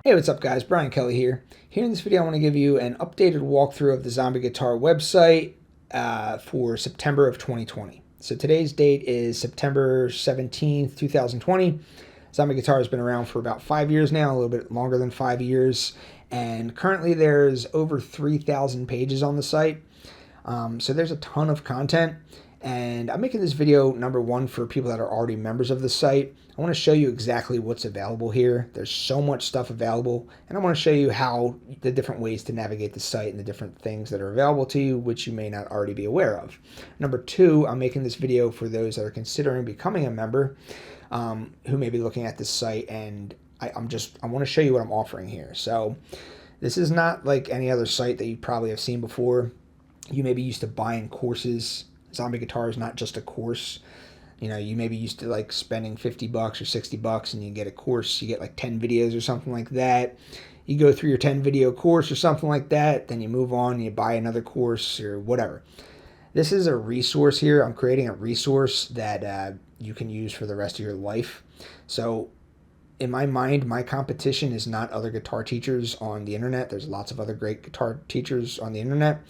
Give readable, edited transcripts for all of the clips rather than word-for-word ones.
Hey, what's up guys? Brian Kelly here. Here in this video I want to give you an updated walkthrough of the Zombie Guitar website for September of 2020. So today's date is September 17th, 2020. Zombie Guitar has been around for about 5 years now, a little bit longer than 5 years. And currently there's over 3,000 pages on the site. So there's a ton of content. And I'm making this video, number one, for people that are already members of the site. I want to show you exactly what's available here. There's so much stuff available, and I want to show you how the different ways to navigate the site and the different things that are available to you, which you may not already be aware of. Number two, I'm making this video for those that are considering becoming a member, who may be looking at this site, and I want to show you what I'm offering here. So this is not like any other site that you probably have seen before. You may be used to buying courses. Zombie Guitar is not just a course. You know, you may be used to like spending $50 or $60 and you get a course, you get like 10 videos or something like that. You go through your 10 video course or something like that, then you move on and you buy another course or whatever. This is a resource here. I'm creating a resource that you can use for the rest of your life. So in my mind, my competition is not other guitar teachers on the internet. There's lots of other great guitar teachers on the internet.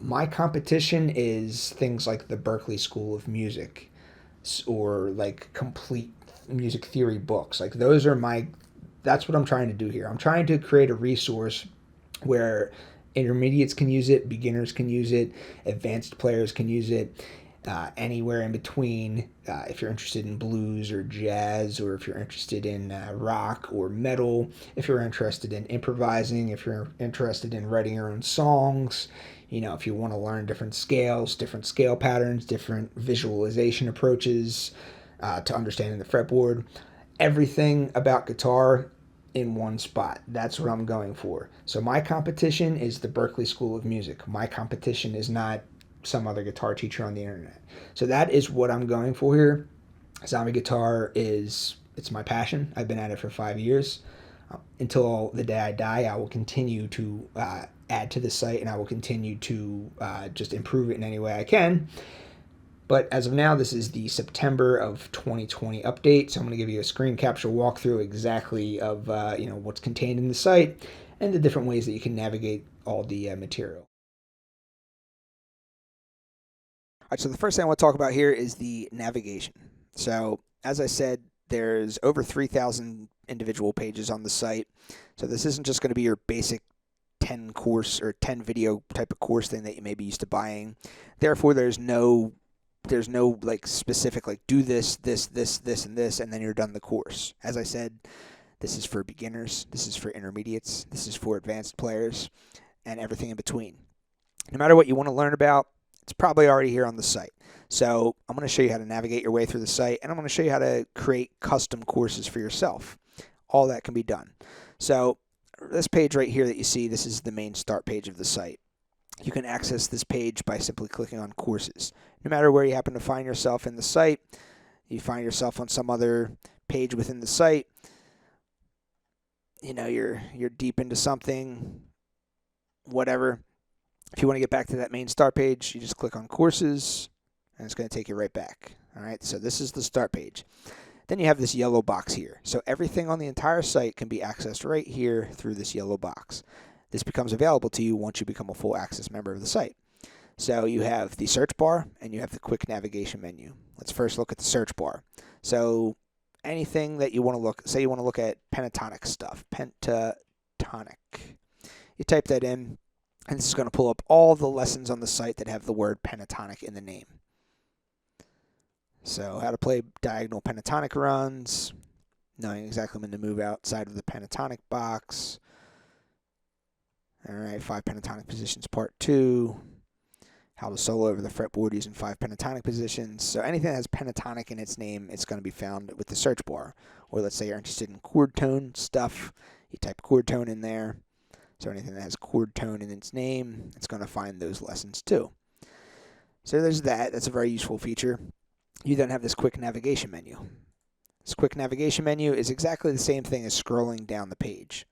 My competition is things like the Berklee School of Music or like complete music theory books. Like those are that's what I'm trying to do here. I'm trying to create a resource where intermediates can use it, beginners can use it, advanced players can use it. Anywhere in between, if you're interested in blues or jazz, or if you're interested in rock or metal, if you're interested in improvising, if you're interested in writing your own songs, you know, if you want to learn different scales, different scale patterns, different visualization approaches to understanding the fretboard, everything about guitar in one spot. That's what I'm going for. So my competition is the Berklee School of Music. My competition is not some other guitar teacher on the internet. So that is what I'm going for here. Zombie Guitar it's my passion. I've been at it for 5 years. Until the day I die, I will continue to add to the site, and I will continue to just improve it in any way I can. But as of now, this is the September of 2020 update. So I'm going to give you a screen capture walkthrough exactly of what's contained in the site and the different ways that you can navigate all the material. All right, so the first thing I want to talk about here is the navigation. So as I said, there's over 3,000 individual pages on the site. So this isn't just going to be your basic 10 course or 10 video type of course thing that you may be used to buying. Therefore, there's no like specific like do this, and this, and then you're done the course. As I said, this is for beginners, this is for intermediates, this is for advanced players, and everything in between. No matter what you want to learn about, it's probably already here on the site. So I'm going to show you how to navigate your way through the site, and I'm going to show you how to create custom courses for yourself. All that can be done. So this page right here that you see, this is the main start page of the site. You can access this page by simply clicking on courses. No matter where you happen to find yourself in the site, you find yourself on some other page within the site, you know, you're deep into something, whatever. If you want to get back to that main start page, you just click on courses, and it's going to take you right back. All right, so this is the start page. Then you have this yellow box here. So everything on the entire site can be accessed right here through this yellow box. This becomes available to you once you become a full access member of the site. So you have the search bar and you have the quick navigation menu. Let's first look at the search bar. So anything that you want to look, say you want to look at pentatonic stuff, pentatonic. You type that in, and this is going to pull up all the lessons on the site that have the word pentatonic in the name. So how to play diagonal pentatonic runs, knowing exactly when to move outside of the pentatonic box. All right, 5 pentatonic positions, part 2. How to solo over the fretboard using 5 pentatonic positions. So anything that has pentatonic in its name, it's going to be found with the search bar. Or let's say you're interested in chord tone stuff, you type chord tone in there. So anything that has chord tone in its name, it's going to find those lessons too. So there's that. That's a very useful feature. You then have this quick navigation menu. This quick navigation menu is exactly the same thing as scrolling down the page.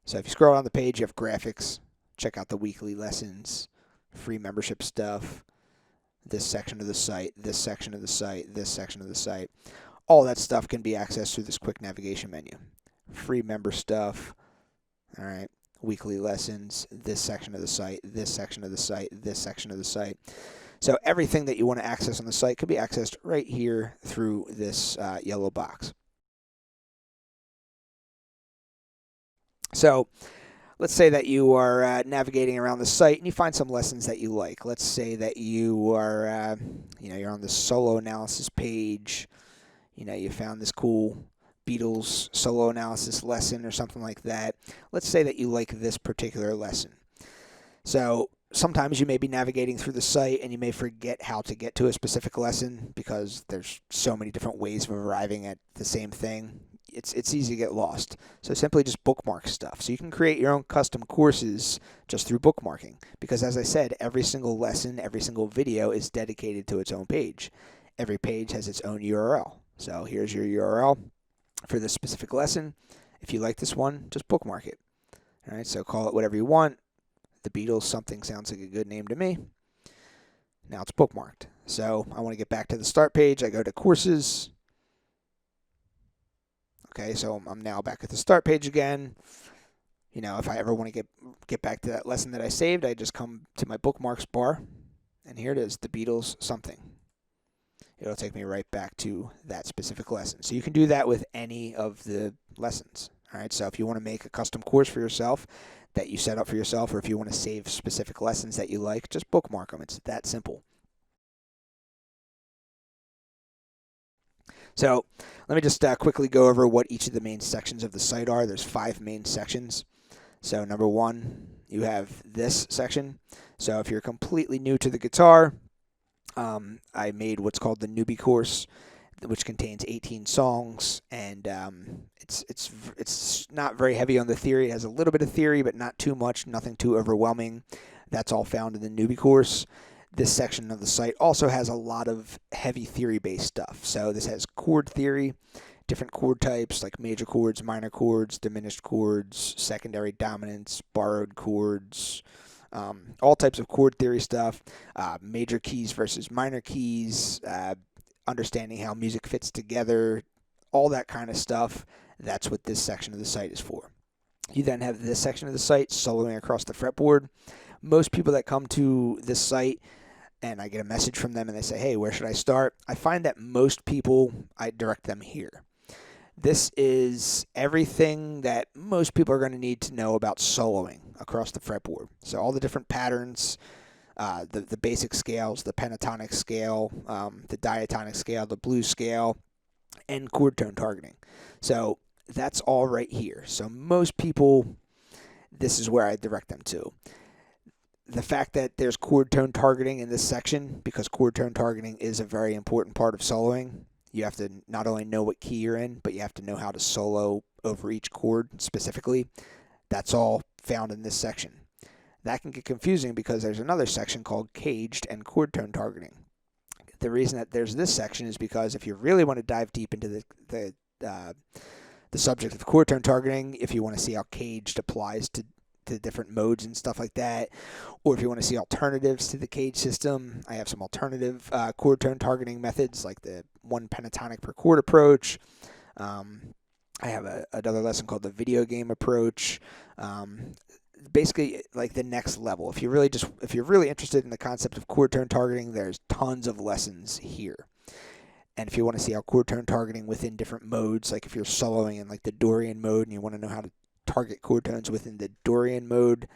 So if you scroll down the page, you have graphics. Check out the weekly lessons, free membership stuff, this section of the site, this section of the site, this section of the site. All that stuff can be accessed through this quick navigation menu. Free member stuff, all right, weekly lessons, this section of the site, this section of the site, this section of the site. So everything that you want to access on the site can be accessed right here through this yellow box. So let's say that you are navigating around the site and you find some lessons that you like. Let's say that you are, you're on the solo analysis page. You found this cool Beatles solo analysis lesson or something like that. Let's say that you like this particular lesson. So sometimes you may be navigating through the site and you may forget how to get to a specific lesson because there's so many different ways of arriving at the same thing. It's easy to get lost. So simply just bookmark stuff. So you can create your own custom courses just through bookmarking. Because as I said, every single lesson, every single video is dedicated to its own page. Every page has its own URL. So here's your URL for this specific lesson. If you like this one, just bookmark it. All right, so call it whatever you want. The Beatles something sounds like a good name to me. Now it's bookmarked. So I want to get back to the start page. I go to courses. Okay, so I'm now back at the start page again. If I ever want to get back to that lesson that I saved, I just come to my bookmarks bar, and here it is, the Beatles something. It'll take me right back to that specific lesson. So you can do that with any of the lessons. All right, so if you want to make a custom course for yourself that you set up for yourself, or if you want to save specific lessons that you like, just bookmark them. It's that simple. So let me just quickly go over what each of the main sections of the site are. There's 5 main sections. So number 1, you have this section. So if you're completely new to the guitar, I made what's called the newbie course, which contains 18 songs, and it's not very heavy on the theory. It has a little bit of theory, but not too much, nothing too overwhelming. That's all found in the newbie course. This section of the site also has a lot of heavy theory-based stuff. So this has chord theory, different chord types like major chords, minor chords, diminished chords, secondary dominants, borrowed chords, all types of chord theory stuff, major keys versus minor keys, understanding how music fits together, all that kind of stuff. That's what this section of the site is for. You then have this section of the site, soloing across the fretboard. Most people that come to this site and I get a message from them and they say, hey, where should I start? I find that most people, I direct them here. This is everything that most people are going to need to know about soloing across the fretboard. So all the different patterns, the basic scales, the pentatonic scale, the diatonic scale, the blues scale, and chord tone targeting. So that's all right here. So most people, this is where I direct them to. The fact that there's chord tone targeting in this section, because chord tone targeting is a very important part of soloing. You have to not only know what key you're in, but you have to know how to solo over each chord specifically. That's all found in this section. That can get confusing because there's another section called caged and chord tone targeting. The reason that there's this section is because if you really want to dive deep into the subject of chord tone targeting, if you want to see how caged applies to different modes and stuff like that, or if you want to see alternatives to the cage system, I have some alternative chord tone targeting methods like the one pentatonic per chord approach. I have another lesson called the video game approach. Basically, like the next level. If you're really interested in the concept of chord tone targeting, there's tons of lessons here. And if you want to see how chord tone targeting within different modes, like if you're soloing in like the Dorian mode and you want to know how to target chord tones within the Dorian mode,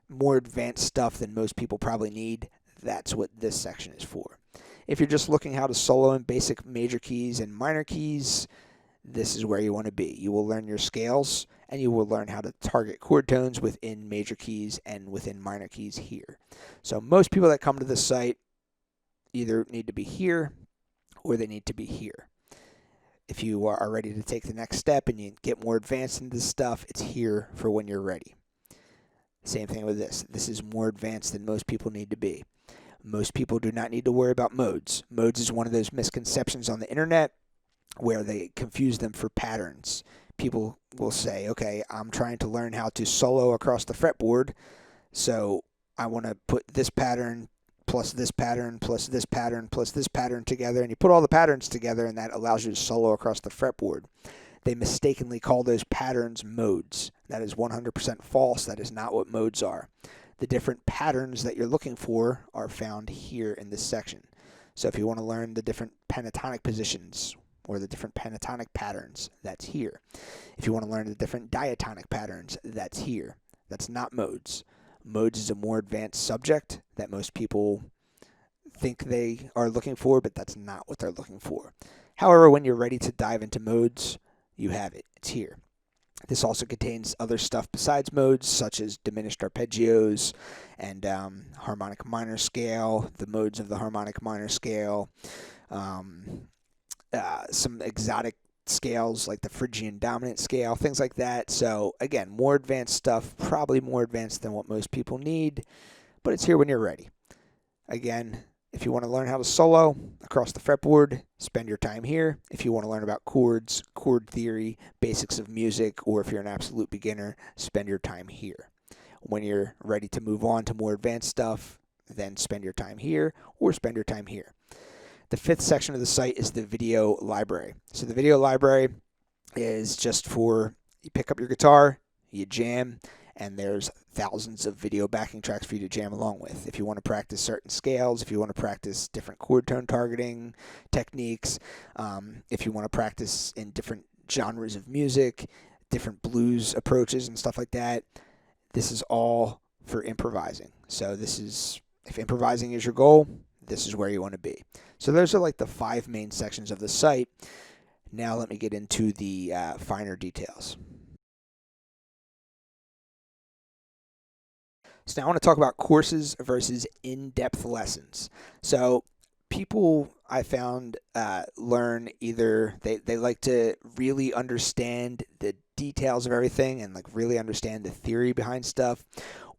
more advanced stuff than most people probably need, that's what this section is for. If you're just looking how to solo in basic major keys and minor keys, this is where you want to be. You will learn your scales, and you will learn how to target chord tones within major keys and within minor keys here. So most people that come to this site either need to be here or they need to be here. If you are ready to take the next step and you get more advanced into this stuff, it's here for when you're ready. Same thing with this. This is more advanced than most people need to be. Most people do not need to worry about modes. Modes is one of those misconceptions on the internet where they confuse them for patterns. People will say, okay, I'm trying to learn how to solo across the fretboard, so I want to put this pattern plus this pattern, plus this pattern, plus this pattern together, and you put all the patterns together, and that allows you to solo across the fretboard. They mistakenly call those patterns modes. That is 100% false. That is not what modes are. The different patterns that you're looking for are found here in this section. So if you want to learn the different pentatonic positions or the different pentatonic patterns, that's here. If you want to learn the different diatonic patterns, that's here. That's not modes. Modes is a more advanced subject that most people think they are looking for, but that's not what they're looking for. However, when you're ready to dive into modes, you have it. It's here. This also contains other stuff besides modes, such as diminished arpeggios and harmonic minor scale, the modes of the harmonic minor scale, some exotic scales like the Phrygian dominant scale, things like that. So again, more advanced stuff, probably more advanced than what most people need, but it's here when you're ready. Again, if you want to learn how to solo across the fretboard, spend your time here. If you want to learn about chords, chord theory, basics of music, or if you're an absolute beginner, spend your time here. When you're ready to move on to more advanced stuff, then spend your time here or spend your time here. The fifth section of the site is the video library. So the video library is just for, you pick up your guitar, you jam, and there's thousands of video backing tracks for you to jam along with. If you want to practice certain scales, if you want to practice different chord tone targeting techniques, if you want to practice in different genres of music, different blues approaches and stuff like that, this is all for improvising. So this is, if improvising is your goal, this is where you want to be. So those are like the 5 main sections of the site. Now let me get into the finer details. So now I want to talk about courses versus in-depth lessons. So people, I found, learn either they like to really understand the details of everything and like really understand the theory behind stuff,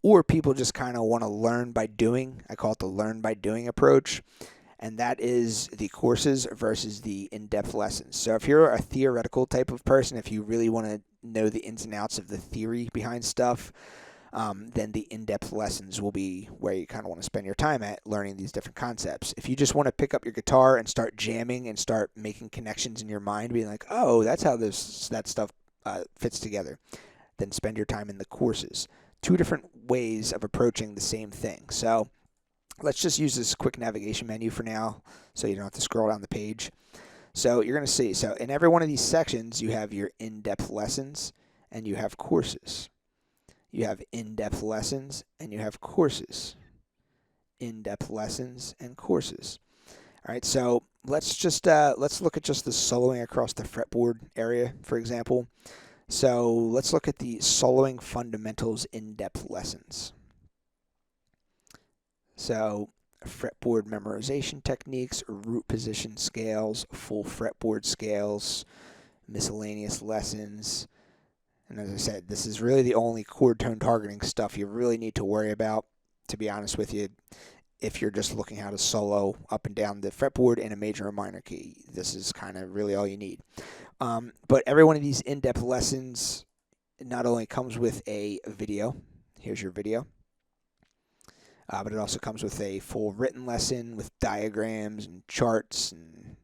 or people just kind of want to learn by doing. I call it the learn by doing approach, and that is the courses versus the in-depth lessons. So if you're a theoretical type of person, if you really want to know the ins and outs of the theory behind stuff, then the in-depth lessons will be where you kind of want to spend your time at learning these different concepts. If you just want to pick up your guitar and start jamming and start making connections in your mind, being like, oh, that's how that stuff fits together, then spend your time in the courses. 2 different ways of approaching the same thing. So let's just use this quick navigation menu for now so you don't have to scroll down the page. So you're going to see, so in every one of these sections, you have your in-depth lessons and you have courses. You have in-depth lessons and you have courses. In-depth lessons and courses. All right, so let's just let's look at just the soloing across the fretboard area, for example. So let's look at the soloing fundamentals in-depth lessons. So fretboard memorization techniques, root position scales, full fretboard scales, miscellaneous lessons. And as I said, this is really the only chord tone targeting stuff you really need to worry about, to be honest with you. If you're just looking how to solo up and down the fretboard in a major or minor key, this is kind of really all you need. But every one of these in-depth lessons not only comes with a video, here's your video, but it also comes with a full written lesson with diagrams and charts. And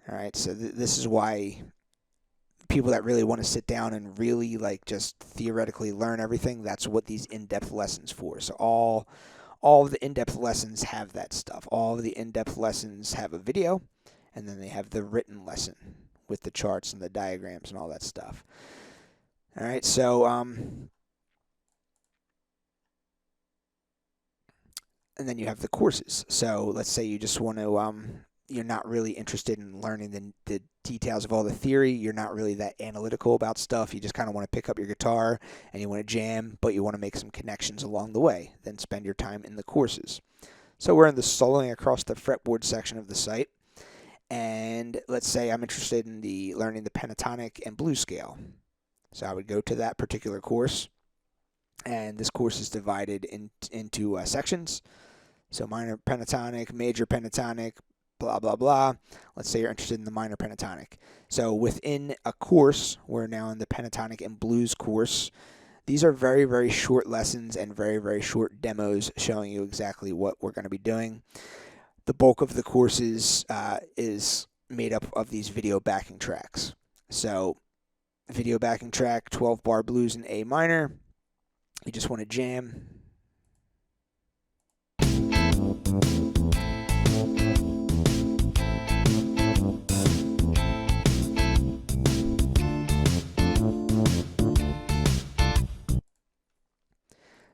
all right, so this is why people that really want to sit down and really like just theoretically learn everything, that's what these in-depth lessons for. So all of the in-depth lessons have that stuff. All of the in-depth lessons have a video, and then they have the written lesson with the charts and the diagrams and all that stuff. All right, so and then you have the courses. So let's say you just want to you're not really interested in learning the details of all the theory. You're not really that analytical about stuff. You just kind of want to pick up your guitar and you want to jam, but you want to make some connections along the way. Then spend your time in the courses. So we're in the soloing across the fretboard section of the site. And let's say I'm interested in learning the pentatonic and blues scale. So I would go to that particular course. And this course is divided into sections. So minor pentatonic, major pentatonic, blah, blah, blah. Let's say you're interested in the minor pentatonic. So within a course, we're now in the pentatonic and blues course. These are very, very short lessons and very, very short demos showing you exactly what we're going to be doing. The bulk of the courses is made up of these video backing tracks. So video backing track, 12 bar blues in A minor. You just want to jam.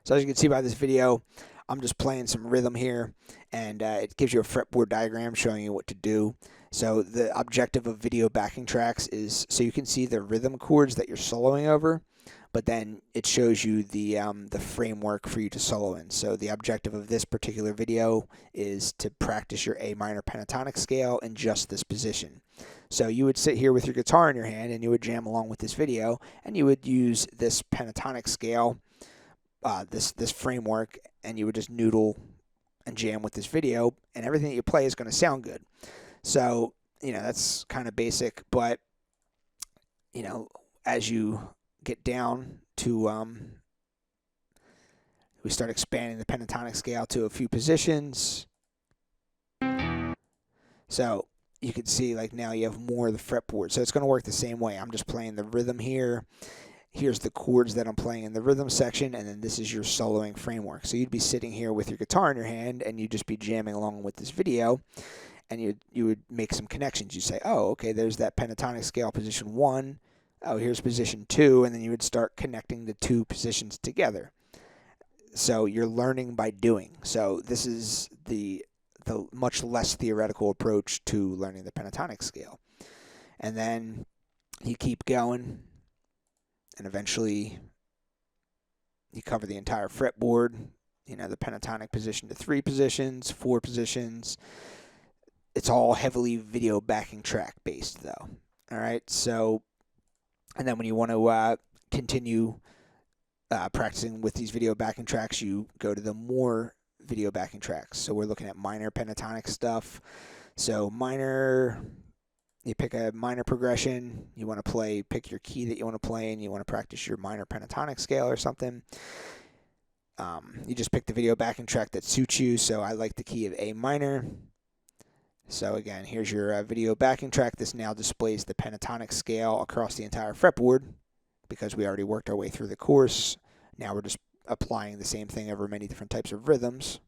So as you can see by this video, I'm just playing some rhythm here, and it gives you a fretboard diagram showing you what to do. So the objective of video backing tracks is so you can see the rhythm chords that you're soloing over, but then it shows you the framework for you to solo in. So the objective of this particular video is to practice your A minor pentatonic scale in just this position. So you would sit here with your guitar in your hand, and you would jam along with this video, and you would use this pentatonic scale, this framework, and you would just noodle and jam with this video, and everything that you play is going to sound good. So, that's kind of basic, but, as you get down to, we start expanding the pentatonic scale to a few positions. So you can see, like, now you have more of the fretboard. So it's going to work the same way. I'm just playing the rhythm here. Here's the chords that I'm playing in the rhythm section, and then this is your soloing framework. So you'd be sitting here with your guitar in your hand, and you'd just be jamming along with this video, and you would make some connections. You'd say, oh, okay, there's that pentatonic scale position 1. Oh, here's position 2, and then you would start connecting the two positions together. So you're learning by doing. So this is the much less theoretical approach to learning the pentatonic scale. And then you keep going, and eventually you cover the entire fretboard, the pentatonic position to 3 positions, 4 positions. It's all heavily video backing track based though. All right. So, and then when you want to continue practicing with these video backing tracks, you go to the more video backing tracks. So we're looking at minor pentatonic stuff. So minor, you pick a minor progression, you want to pick your key that you want to play, and you want to practice your minor pentatonic scale or something. You just pick the video backing track that suits you. So I like the key of A minor. So again, here's your video backing track. This now displays the pentatonic scale across the entire fretboard because we already worked our way through the course. Now we're just applying the same thing over many different types of rhythms.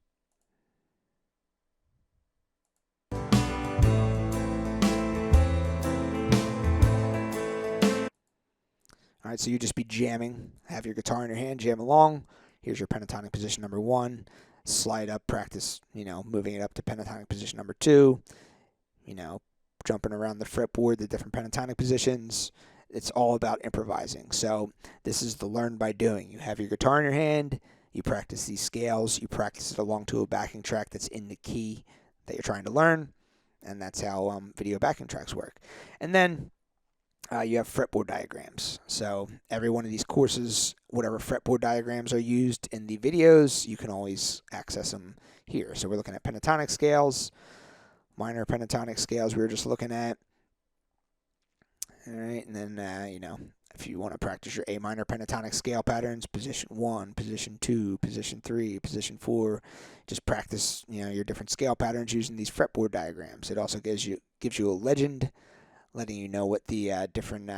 All right, so you just be jamming, have your guitar in your hand, jam along. Here's your pentatonic position number 1. Slide up, practice, moving it up to pentatonic position number 2. Jumping around the fretboard, the different pentatonic positions. It's all about improvising. So this is the learn by doing. You have your guitar in your hand, you practice these scales, you practice it along to a backing track that's in the key that you're trying to learn, and that's how video backing tracks work. And then you have fretboard diagrams. So every one of these courses, whatever fretboard diagrams are used in the videos, you can always access them here. So we're looking at pentatonic scales, minor pentatonic scales we were just looking at. All right, and then, if you want to practice your A minor pentatonic scale patterns, position 1, position 2, position 3, position 4, just practice, your different scale patterns using these fretboard diagrams. It also gives you a legend, letting you know what the different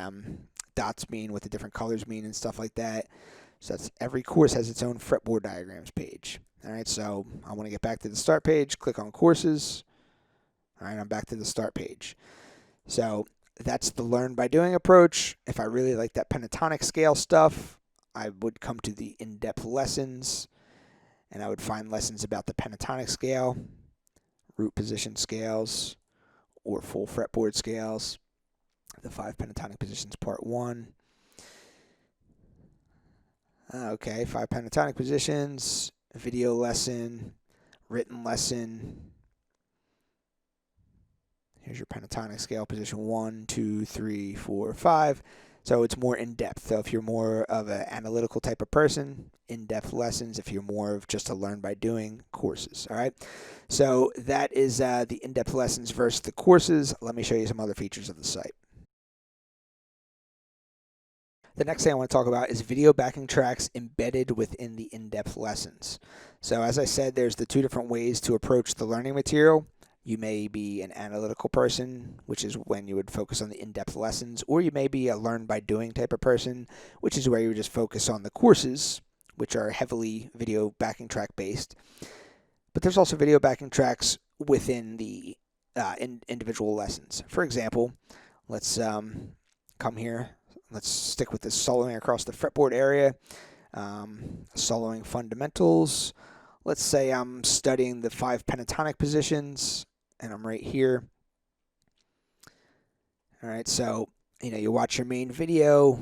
dots mean, what the different colors mean, and stuff like that. So every course has its own fretboard diagrams page. All right, so I want to get back to the start page, click on courses. All right, I'm back to the start page. So that's the learn by doing approach. If I really like that pentatonic scale stuff, I would come to the in-depth lessons, and I would find lessons about the pentatonic scale, root position scales, or full fretboard scales. The 5 pentatonic positions, part 1. Okay, 5 pentatonic positions, video lesson, written lesson. Here's your pentatonic scale, position 1, 2, 3, 4, 5. So it's more in-depth. So if you're more of an analytical type of person, in-depth lessons. If you're more of just a learn by doing, courses. All right. So that is the in-depth lessons versus the courses. Let me show you some other features of the site. The next thing I want to talk about is video backing tracks embedded within the in-depth lessons. So as I said, there's the two different ways to approach the learning material. You may be an analytical person, which is when you would focus on the in-depth lessons, or you may be a learn by doing type of person, which is where you would just focus on the courses, which are heavily video backing track based. But there's also video backing tracks within the individual lessons. For example, let's come here. Let's stick with this soloing across the fretboard area. Soloing fundamentals. Let's say I'm studying the 5 pentatonic positions, and I'm right here. All right, so you watch your main video,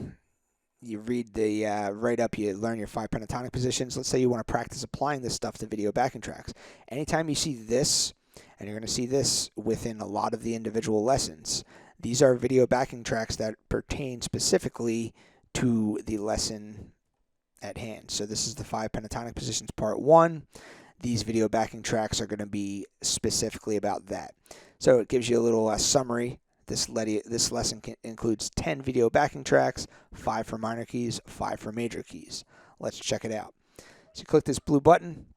you read the write-up, you learn your 5 pentatonic positions. Let's say you want to practice applying this stuff to video backing tracks. Anytime you see this, and you're going to see this within a lot of the individual lessons, these are video backing tracks that pertain specifically to the lesson at hand. So this is the 5 pentatonic positions part 1. These video backing tracks are going to be specifically about that. So it gives you a little summary. This lesson includes 10 video backing tracks, 5 for minor keys, 5 for major keys. Let's check it out. So you click this blue button.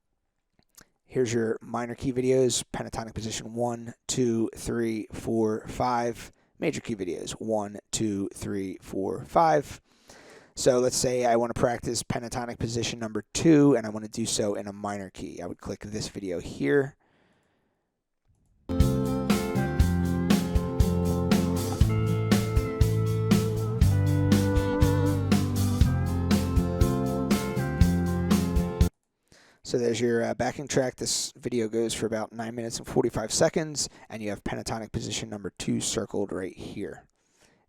Here's your minor key videos, pentatonic position 1, 2, 3, 4, 5. Major key videos, 1, 2, 3, 4, 5. So let's say I want to practice pentatonic position number 2, and I want to do so in a minor key. I would click this video here. So there's your backing track. This video goes for about 9 minutes and 45 seconds, and you have pentatonic position number 2 circled right here.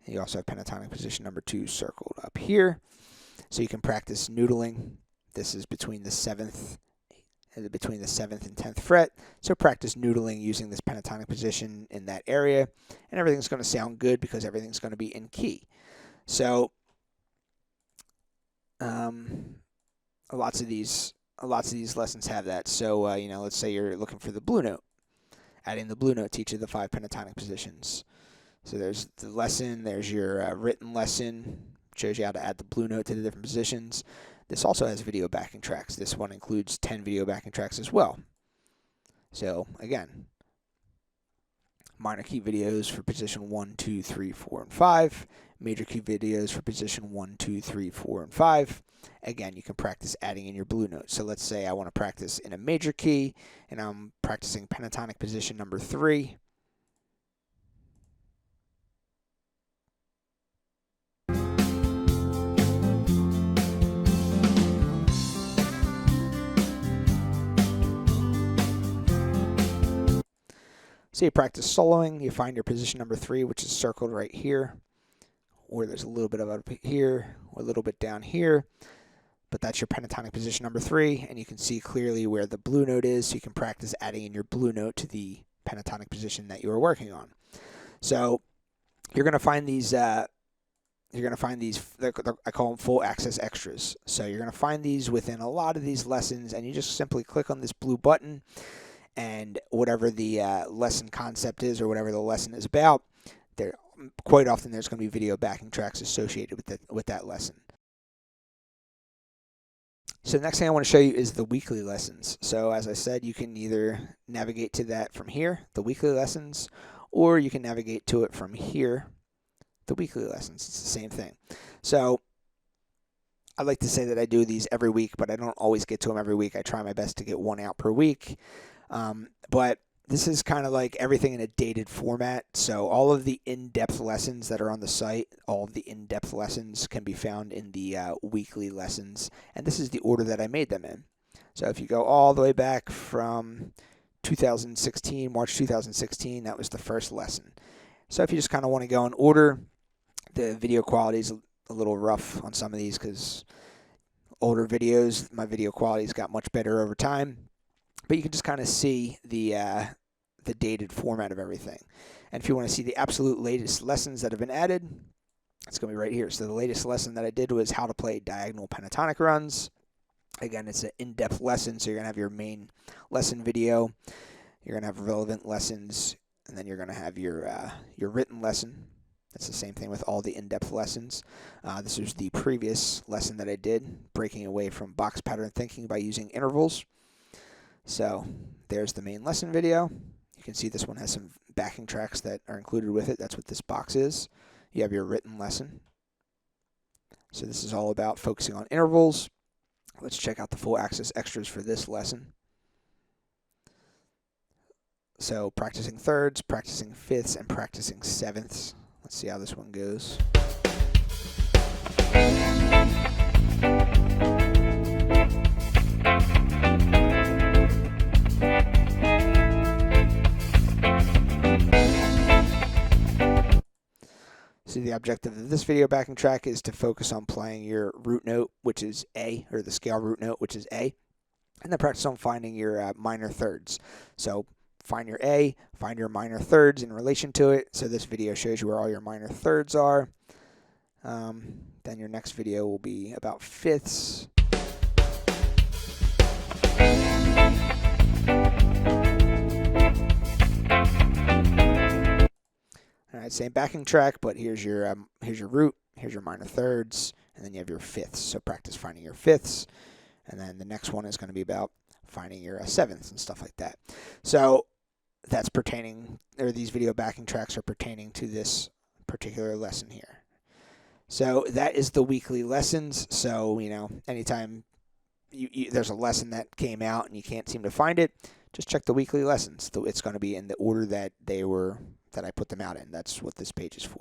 And you also have pentatonic position number 2 circled up here. So you can practice noodling. This is between the 7th and 10th fret. So practice noodling using this pentatonic position in that area, and everything's going to sound good because everything's going to be in key. So lots of these lessons have that. So let's say you're looking for the blue note, adding the blue note to each of the 5 pentatonic positions. So there's the lesson, there's your written lesson, shows you how to add the blue note to the different positions. This also has video backing tracks. This one includes 10 video backing tracks as well. So again, minor key videos for position 1, 2, 3, 4, and 5. Major key videos for position 1, 2, 3, 4, and 5. Again, you can practice adding in your blue note. So let's say I want to practice in a major key, and I'm practicing pentatonic position number 3. So you practice soloing, you find your position number 3, which is circled right here, or there's a little bit of up here, or a little bit down here, but that's your pentatonic position number 3, and you can see clearly where the blue note is, so you can practice adding in your blue note to the pentatonic position that you are working on. So you're going to find these, I call them full access extras. So you're going to find these within a lot of these lessons, and you just simply click on this blue button, and whatever the lesson concept is or whatever the lesson is about, quite often there's going to be video backing tracks associated with that lesson. So the next thing I want to show you is the weekly lessons. So as I said, you can either navigate to that from here, the weekly lessons, or you can navigate to it from here, the weekly lessons. It's the same thing. So I like to say that I do these every week, but I don't always get to them every week. I try my best to get one out per week. But this is kind of like everything in a dated format. So all of the in-depth lessons that are on the site, all of the in-depth lessons can be found in the weekly lessons. And this is the order that I made them in. So if you go all the way back from 2016, March 2016, that was the first lesson. So if you just kind of want to go in order, the video quality is a little rough on some of these because older videos, my video quality's got much better over time. But you can just kind of see the dated format of everything. And if you want to see the absolute latest lessons that have been added, it's going to be right here. So the latest lesson that I did was how to play diagonal pentatonic runs. Again, it's an in-depth lesson, so you're going to have your main lesson video. You're going to have relevant lessons, and then you're going to have your written lesson. That's the same thing with all the in-depth lessons. This was the previous lesson that I did, breaking away from box pattern thinking by using intervals. So there's the main lesson video. You can see this one has some backing tracks that are included with it. That's what this box is. You have your written lesson. So this is all about focusing on intervals. Let's check out the full access extras for this lesson. So practicing thirds, practicing fifths, and practicing sevenths. Let's see how this one goes. So the objective of this video backing track is to focus on playing your root note, which is A, or the scale root note, which is A, and then practice on finding your minor thirds. So find your A, find your minor thirds in relation to it. So this video shows you where all your minor thirds are. Then your next video will be about fifths. Alright, same backing track, but here's your root, here's your minor thirds, and then you have your fifths. So practice finding your fifths, and then the next one is going to be about finding your sevenths and stuff like that. So that's pertaining, or these video backing tracks are pertaining to this particular lesson here. So that is the weekly lessons. So, you know, anytime there's a lesson that came out and you can't seem to find it, just check the weekly lessons. It's going to be in the order that I put them out in. That's what this page is for.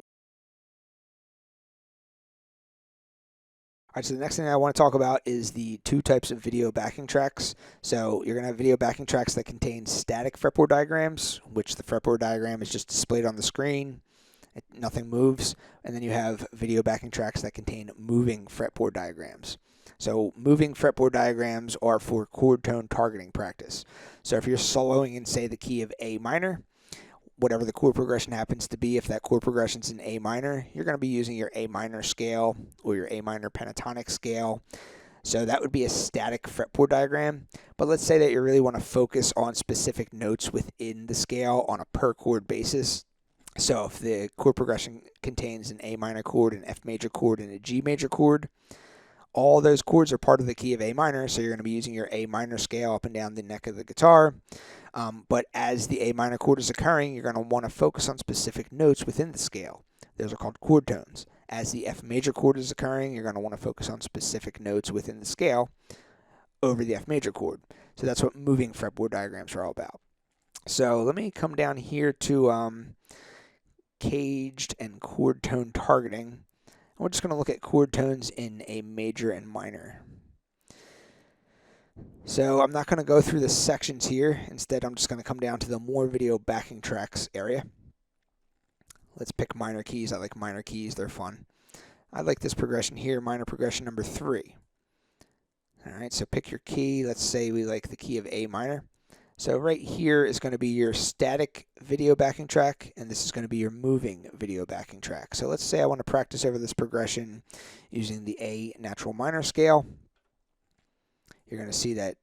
All right, so the next thing I want to talk about is the two types of video backing tracks. So you're going to have video backing tracks that contain static fretboard diagrams, which the fretboard diagram is just displayed on the screen. Nothing moves. And then you have video backing tracks that contain moving fretboard diagrams. So moving fretboard diagrams are for chord tone targeting practice. So if you're soloing in, say, the key of A minor, whatever the chord progression happens to be, if that chord progression's in A minor, you're going to be using your A minor scale or your A minor pentatonic scale. So that would be a static fretboard diagram. But let's say that you really want to focus on specific notes within the scale on a per chord basis. So if the chord progression contains an A minor chord, an F major chord, and a G major chord, all those chords are part of the key of A minor, so you're going to be using your A minor scale up and down the neck of the guitar. But as the A minor chord is occurring, you're going to want to focus on specific notes within the scale. Those are called chord tones. As the F major chord is occurring, you're going to want to focus on specific notes within the scale over the F major chord. So that's what moving fretboard diagrams are all about. So let me come down here to caged and chord tone targeting. We're just going to look at chord tones in a major and minor. So I'm not going to go through the sections here. Instead, I'm just going to come down to the more video backing tracks area. Let's pick minor keys. I like minor keys. They're fun. I like this progression here, minor progression number 3. All right, so pick your key. Let's say we like the key of A minor. So right here is going to be your static video backing track, and this is going to be your moving video backing track. So let's say I want to practice over this progression using the A natural minor scale. You're going to see that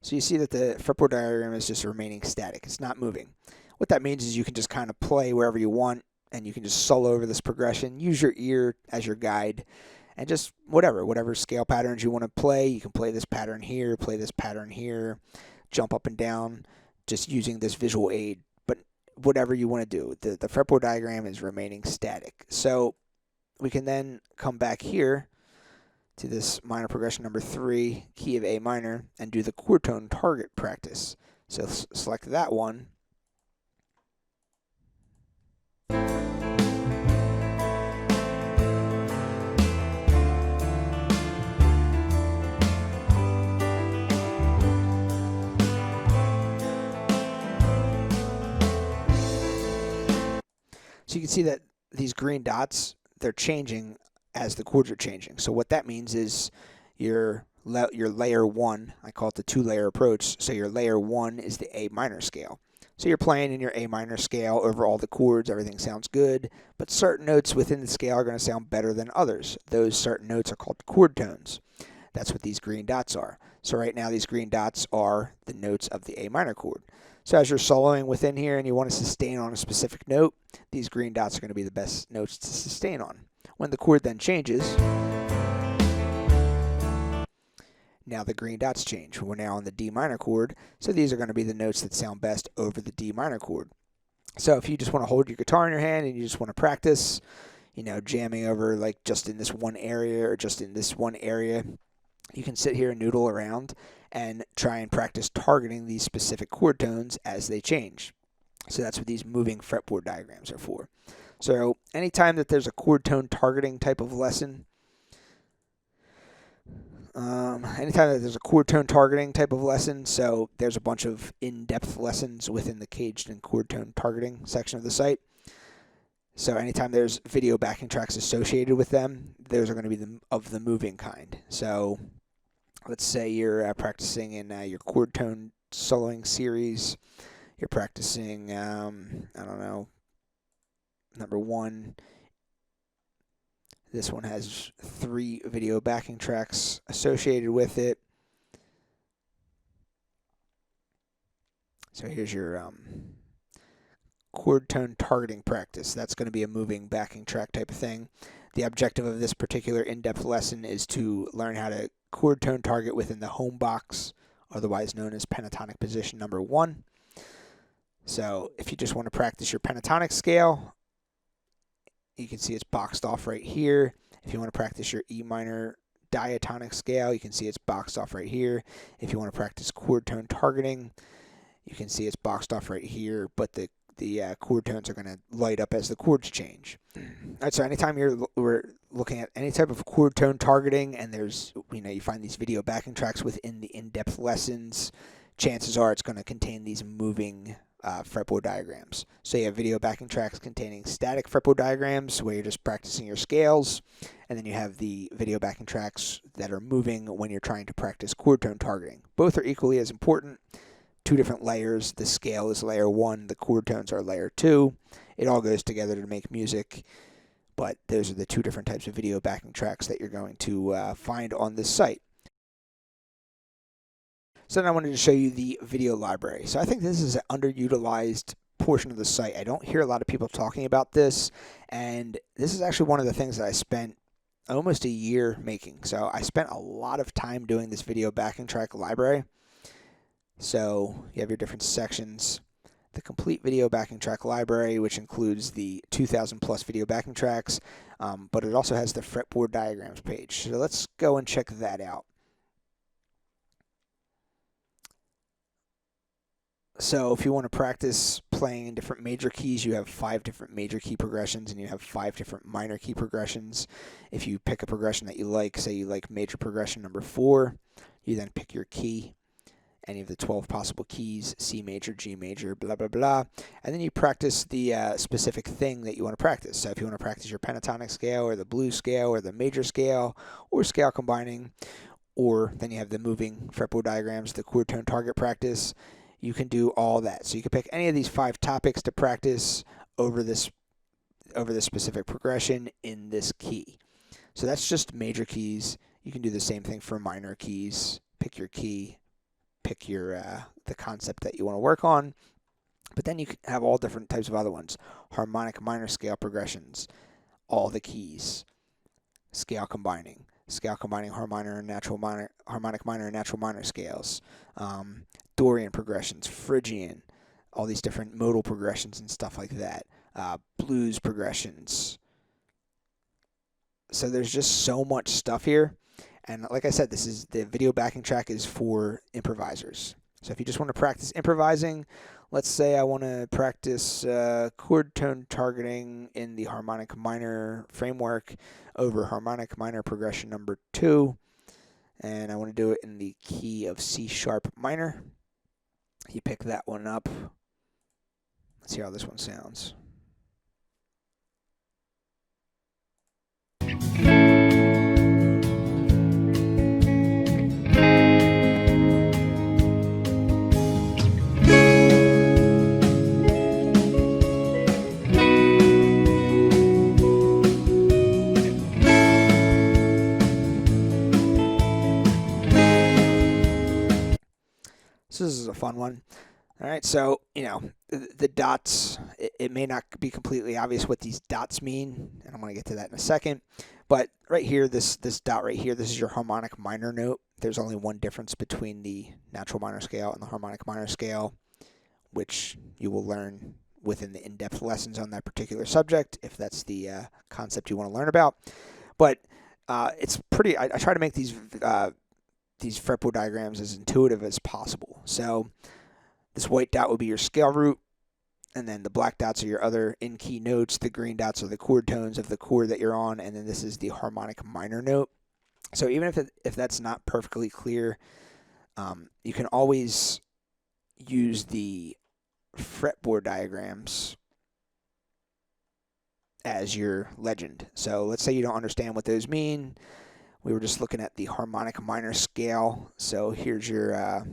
so you see that the fretboard diagram is just remaining static. It's not moving. What that means is you can just kind of play wherever you want, and you can just solo over this progression. Use your ear as your guide, and just whatever scale patterns you want to play. You can play this pattern here, play this pattern here, jump up and down, just using this visual aid. But whatever you want to do, the fretboard diagram is remaining static. So we can then come back here to this minor progression number 3, key of A minor, and do the chord tone target practice. So select that one. So you can see that these green dots, they're changing as the chords are changing. So what that means is your layer 1, I call it the 2-layer approach, so your layer 1 is the A minor scale. So you're playing in your A minor scale over all the chords, everything sounds good, but certain notes within the scale are going to sound better than others. Those certain notes are called chord tones. That's what these green dots are. So right now these green dots are the notes of the A minor chord. So as you're soloing within here and you want to sustain on a specific note, these green dots are going to be the best notes to sustain on. When the chord then changes, now the green dots change. We're now on the D minor chord, so these are going to be the notes that sound best over the D minor chord. So if you just want to hold your guitar in your hand and you just want to practice, jamming over like just in this one area or just in this one area, you can sit here and noodle around and try and practice targeting these specific chord tones as they change. So that's what these moving fretboard diagrams are for. So anytime that there's a chord tone targeting type of lesson, so there's a bunch of in-depth lessons within the caged and chord tone targeting section of the site. So anytime there's video backing tracks associated with them, those are going to be of the moving kind. So let's say you're practicing in your chord tone soloing series. You're practicing, number 1. This one has 3 video backing tracks associated with it. So here's your chord tone targeting practice. That's going to be a moving backing track type of thing. The objective of this particular in-depth lesson is to learn how to chord tone target within the home box, otherwise known as pentatonic position number 1. So if you just want to practice your pentatonic scale, you can see it's boxed off right here. If you want to practice your E minor diatonic scale, you can see it's boxed off right here. If you want to practice chord tone targeting, you can see it's boxed off right here, but the chord tones are going to light up as the chords change. All right, so anytime we're looking at any type of chord tone targeting and there's, you find these video backing tracks within the in-depth lessons, chances are it's going to contain these moving fretboard diagrams. So you have video backing tracks containing static fretboard diagrams where you're just practicing your scales, and then you have the video backing tracks that are moving when you're trying to practice chord tone targeting. Both are equally as important. 2 different layers. The scale is layer 1, the chord tones are layer 2. It all goes together to make music, but those are the 2 different types of video backing tracks that you're going to find on this site. So then I wanted to show you the video library. So I think this is an underutilized portion of the site. I don't hear a lot of people talking about this, and this is actually one of the things that I spent almost a year making. So I spent a lot of time doing this video backing track library. So you have your different sections. The complete video backing track library, which includes the 2,000 plus video backing tracks, but it also has the fretboard diagrams page. So let's go and check that out. So if you want to practice playing in different major keys, you have 5 different major key progressions and you have 5 different minor key progressions. If you pick a progression that you like, say you like major progression number 4, you then pick your key, any of the 12 possible keys, C major, G major, blah, blah, blah, and then you practice the specific thing that you want to practice. So if you want to practice your pentatonic scale or the blues scale or the major scale or scale combining, or then you have the moving fretboard diagrams, the chord tone target practice, you can do all that. So you can pick any of these 5 topics to practice over this specific progression in this key. So that's just major keys. You can do the same thing for minor keys. Pick your key, pick your the concept that you want to work on. But then you can have all different types of other ones. Harmonic minor scale progressions, all the keys, scale combining harmonic minor and natural minor scales, Dorian progressions, Phrygian, all these different modal progressions and stuff like that, blues progressions. So there's just so much stuff here. And like I said, the video backing track is for improvisers. So if you just want to practice improvising, let's say I want to practice chord tone targeting in the harmonic minor framework over harmonic minor progression number 2, and I want to do it in the key of C sharp minor. You pick that one up. Let's see how this one sounds. a fun one. All right, so, the dots, it may not be completely obvious what these dots mean, and I'm going to get to that in a second. But right here, this dot right here, this is your harmonic minor note. There's only one difference between the natural minor scale and the harmonic minor scale, which you will learn within the in-depth lessons on that particular subject, if that's the concept you want to learn about. But it's pretty, I try to make these fretboard diagrams as intuitive as possible. So this white dot would be your scale root, and then the black dots are your other in-key notes. The green dots are the chord tones of the chord that you're on, and then this is the harmonic minor note. So even if that's not perfectly clear, you can always use the fretboard diagrams as your legend. So let's say you don't understand what those mean. We were just looking at the harmonic minor scale. So here's your...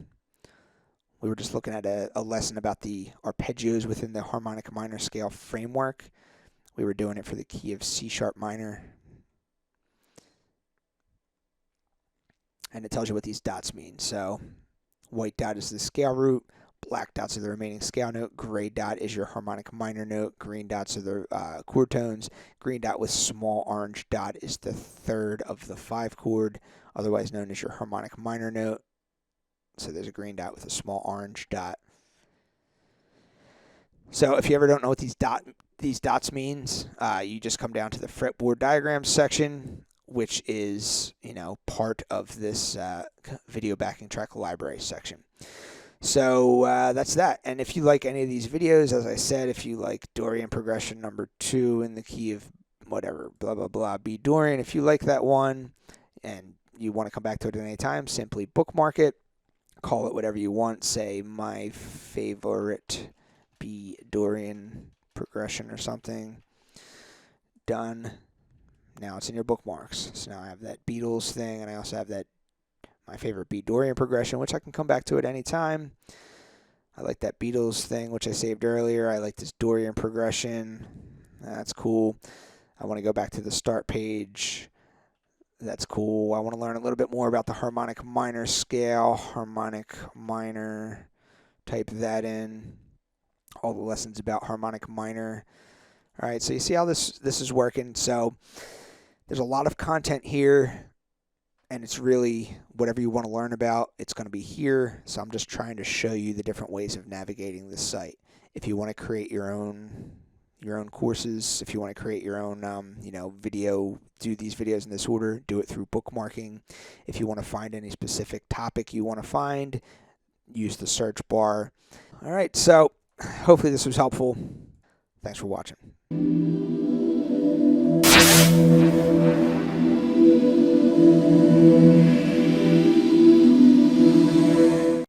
we were just looking at a lesson about the arpeggios within the harmonic minor scale framework. We were doing it for the key of C sharp minor. And it tells you what these dots mean. So white dot is the scale root, black dots are the remaining scale note, gray dot is your harmonic minor note, green dots are the chord tones, green dot with small orange dot is the third of the 5 chord, otherwise known as your harmonic minor note. So there's a green dot with a small orange dot. So if you ever don't know what these dots means, you just come down to the fretboard diagrams section, which is, part of this video backing track library section. So that's that. And if you like any of these videos, as I said, if you like Dorian progression number 2 in the key of whatever, blah, blah, blah, B Dorian, if you like that one and you want to come back to it at any time, simply bookmark it. Call it whatever you want. Say my favorite B Dorian progression or something. Done. Now it's in your bookmarks. So now I have that Beatles thing, and I also have that my favorite B Dorian progression, which I can come back to at any time. I like that Beatles thing, which I saved earlier. I like this Dorian progression. That's cool. I want to go back to the start page. That's cool. I want to learn a little bit more about the harmonic minor scale, harmonic minor, type that in. All the lessons about harmonic minor. All right, so you see how this is working. So there's a lot of content here, and it's really whatever you want to learn about, it's going to be here. So I'm just trying to show you the different ways of navigating this site. If you want to create your own courses, if you want to create your own, video, do these videos in this order, do it through bookmarking. If you want to find any specific topic you want to find, use the search bar. All right, so hopefully this was helpful. Thanks for watching.